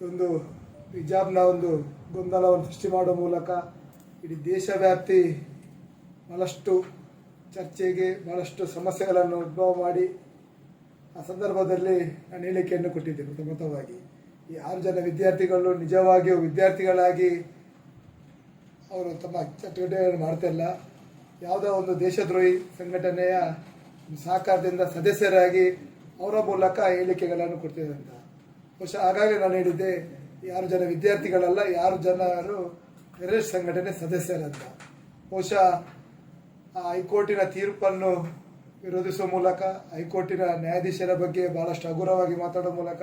ಒಂದು ಹಿಜಾಬ್ನ ಒಂದು ಗೊಂದಲವನ್ನು ಸೃಷ್ಟಿ ಮಾಡುವ ಮೂಲಕ ಇಡೀ ದೇಶವ್ಯಾಪ್ತಿ ಬಹಳಷ್ಟು ಚರ್ಚೆಗೆ ಬಹಳಷ್ಟು ಸಮಸ್ಯೆಗಳನ್ನು ಉದ್ಭವ ಮಾಡಿ ಆ ಸಂದರ್ಭದಲ್ಲಿ ನಾನು ಹೇಳಿಕೆಯನ್ನು ಕೊಟ್ಟಿದ್ದೆ ಪ್ರಥಮವಾಗಿ ಈ 6 ಜನ ವಿದ್ಯಾರ್ಥಿಗಳು ನಿಜವಾಗಿಯೂ ವಿದ್ಯಾರ್ಥಿಗಳಾಗಿ ಅವರು ತಮ್ಮ ಚಟುವಟಿಕೆಗಳನ್ನು ಮಾಡ್ತಿಲ್ಲ, ಯಾವುದೋ ಒಂದು ದೇಶದ್ರೋಹಿ ಸಂಘಟನೆಯ ಸಹಕಾರದಿಂದ ಸದಸ್ಯರಾಗಿ ಅವರ ಮೂಲಕ ಹೇಳಿಕೆಗಳನ್ನು ಕೊಡ್ತಿದ್ದಾರೆ ಅಂತ. ಬಹುಶಃ ಹಾಗಾಗಿ ನಾನು ಹೇಳಿದ್ದೆ 6 ಜನ ವಿದ್ಯಾರ್ಥಿಗಳಲ್ಲ, 6 ಜನರು ಟೆರರಿಸ್ಟ್ ಸಂಘಟನೆ ಸದಸ್ಯರಂತ. ಬಹುಶಃ ಆ ಹೈಕೋರ್ಟಿನ ತೀರ್ಪನ್ನು ವಿರೋಧಿಸುವ ಮೂಲಕ, ಹೈಕೋರ್ಟಿನ ನ್ಯಾಯಾಧೀಶರ ಬಗ್ಗೆ ಬಹಳಷ್ಟು ಹಗುರವಾಗಿ ಮಾತಾಡೋ ಮೂಲಕ,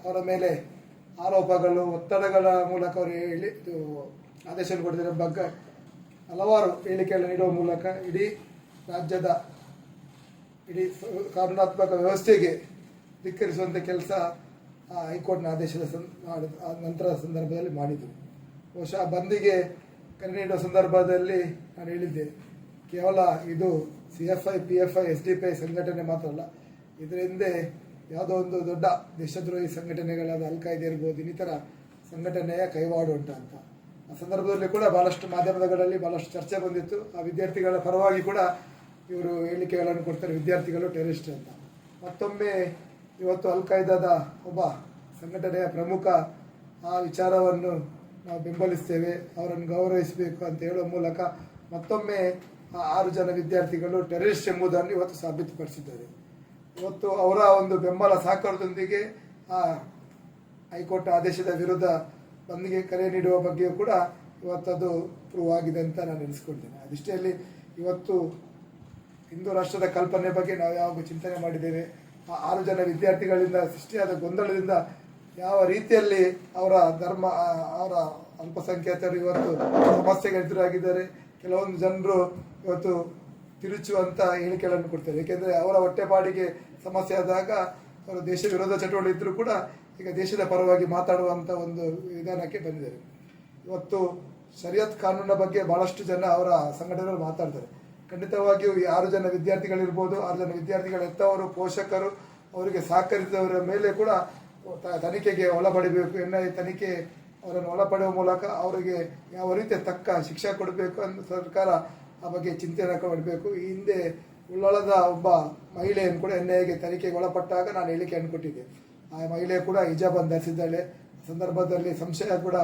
ಅವರ ಮೇಲೆ ಆರೋಪಗಳು, ಒತ್ತಡಗಳ ಮೂಲಕ ಅವರು ಆದೇಶ ಕೊಡ್ತಿರೋ ಬಗ್ಗೆ ಹಲವಾರು ಹೇಳಿಕೆಗಳನ್ನು ನೀಡುವ ಮೂಲಕ ಇಡೀ ರಾಜ್ಯದ ಇಡೀ ಕಾನೂನಾತ್ಮಕ ವ್ಯವಸ್ಥೆಗೆ ಧಿಕ್ಕರಿಸುವಂಥ ಕೆಲಸ ಹೈಕೋರ್ಟ್ನ ಆದೇಶದ ನಂತರದ ಸಂದರ್ಭದಲ್ಲಿ ಮಾಡಿದರು. ಬಹುಶಃ ಬಂದಿಗೆ ಕರೆ ನೀಡುವ ಸಂದರ್ಭದಲ್ಲಿ ನಾನು ಹೇಳಿದ್ದೆ, ಕೇವಲ ಇದು CFI, PFI, SDPI ಸಂಘಟನೆ ಮಾತ್ರ ಅಲ್ಲ, ಇದರ ಹಿಂದೆ ಯಾವುದೋ ಒಂದು ದೊಡ್ಡ ದೇಶದ್ರೋಹಿ ಸಂಘಟನೆಗಳಾದ ಅಲ್-ಕಾಯ್ದೆ ಇರ್ಬೋದು, ಇನ್ನಿತರ ಸಂಘಟನೆಯ ಕೈವಾಡು ಉಂಟು ಅಂತ. ಆ ಸಂದರ್ಭದಲ್ಲಿ ಕೂಡ ಬಹಳಷ್ಟು ಮಾಧ್ಯಮಗಳಲ್ಲಿ ಬಹಳಷ್ಟು ಚರ್ಚೆ ಬಂದಿತ್ತು. ಆ ವಿದ್ಯಾರ್ಥಿಗಳ ಪರವಾಗಿ ಕೂಡ ಇವರು ಹೇಳಿಕೆಗಳನ್ನು ಕೊಡ್ತಾರೆ, ವಿದ್ಯಾರ್ಥಿಗಳು ಟೆರರಿಸ್ಟ್ ಅಂತ. ಮತ್ತೊಮ್ಮೆ ಇವತ್ತು ಅಲ್-ಕಾಯ್ದಾದ ಒಬ್ಬ ಸಂಘಟನೆಯ ಪ್ರಮುಖ ಆ ವಿಚಾರವನ್ನು ನಾವು ಬೆಂಬಲಿಸ್ತೇವೆ, ಅವರನ್ನು ಗೌರವಿಸಬೇಕು ಅಂತ ಹೇಳುವ ಮೂಲಕ ಮತ್ತೊಮ್ಮೆ ಆ 6 ಜನ ವಿದ್ಯಾರ್ಥಿಗಳು ಟೆರರಿಸ್ಟ್ ಎಂಬುದನ್ನು ಇವತ್ತು ಸಾಬೀತುಪಡಿಸಿದ್ದಾರೆ. ಇವತ್ತು ಅವರ ಒಂದು ಬೆಂಬಲ ಸಹಕಾರದೊಂದಿಗೆ ಆ ಹೈಕೋರ್ಟ್ ಆದೇಶದ ವಿರುದ್ಧ ಬಂದ್ಗೆ ಕರೆ ನೀಡುವ ಬಗ್ಗೆಯೂ ಕೂಡ ಇವತ್ತದು ಪ್ರೂವ್ ಆಗಿದೆ ಅಂತ ನಾನು ಎನಿಸ್ಕೊಳ್ತೇನೆ. ಅದಿಷ್ಟೇ, ಇವತ್ತು ಹಿಂದೂ ರಾಷ್ಟ್ರದ ಕಲ್ಪನೆ ಬಗ್ಗೆ ನಾವು ಯಾವಾಗ ಚಿಂತನೆ ಮಾಡಿದ್ದೇವೆ, ಆ 6 ಜನ ವಿದ್ಯಾರ್ಥಿಗಳಿಂದ ಸೃಷ್ಟಿಯಾದ ಗೊಂದಲದಿಂದ ಯಾವ ರೀತಿಯಲ್ಲಿ ಅವರ ಅಲ್ಪಸಂಖ್ಯಾತರು ಇವತ್ತು ಸಮಸ್ಯೆಗೆ ಎದುರಾಗಿದ್ದಾರೆ. ಕೆಲವೊಂದು ಜನರು ಇವತ್ತು ತಿರುಚುವಂಥ ಹೇಳಿಕೆಗಳನ್ನು ಕೊಡ್ತಾರೆ, ಏಕೆಂದರೆ ಅವರ ಹೊಟ್ಟೆಪಾಡಿಗೆ ಸಮಸ್ಯೆ ಆದಾಗ ಅವರು ದೇಶ ವಿರೋಧ ಚಟುವಟಿಕೆ ಇದ್ದರೂ ಕೂಡ ಈಗ ದೇಶದ ಪರವಾಗಿ ಮಾತಾಡುವಂಥ ಒಂದು ವಿಧಾನಕ್ಕೆ ಬಂದಿದ್ದಾರೆ. ಇವತ್ತು ಶರಿಯತ್ ಕಾನೂನಿನ ಬಗ್ಗೆ ಬಹಳಷ್ಟು ಜನ ಅವರ ಸಂಘಟನೆಗಳು ಮಾತಾಡ್ತಾರೆ. ಖಂಡಿತವಾಗಿಯೂ ಈ 6 ಜನ ವಿದ್ಯಾರ್ಥಿಗಳಿರ್ಬೋದು, 6 ಜನ ವಿದ್ಯಾರ್ಥಿಗಳ ಹೆತ್ತವರು, ಪೋಷಕರು, ಅವರಿಗೆ ಸಹಕರಿಸಿದವರ ಮೇಲೆ ಕೂಡ ತನಿಖೆಗೆ ಒಳಪಡಬೇಕು. NIA ತನಿಖೆ ಅವರನ್ನು ಒಳಪಡುವ ಮೂಲಕ ಅವರಿಗೆ ಯಾವ ರೀತಿಯ ತಕ್ಕ ಶಿಕ್ಷೆ ಕೊಡಬೇಕು ಅಂತ ಸರ್ಕಾರ ಆ ಬಗ್ಗೆ ಚಿಂತನೆ ಮಾಡಬೇಕು. ಈ ಹಿಂದೆ ಉಳ್ಳಾಳದ ಒಬ್ಬ ಮಹಿಳೆಯನ್ನು ಕೂಡ NIAಗೆ ತನಿಖೆಗೆ ಒಳಪಟ್ಟಾಗ ನಾನು ಹೇಳಿಕೆಯನ್ನು ಕೊಟ್ಟಿದ್ದೆ. ಆ ಮಹಿಳೆ ಕೂಡ ಹಿಜಾಬ್ ಧರಿಸಿದ್ದಾಳೆ. ಸಂದರ್ಭದಲ್ಲಿ ಸಂಶಯ ಕೂಡ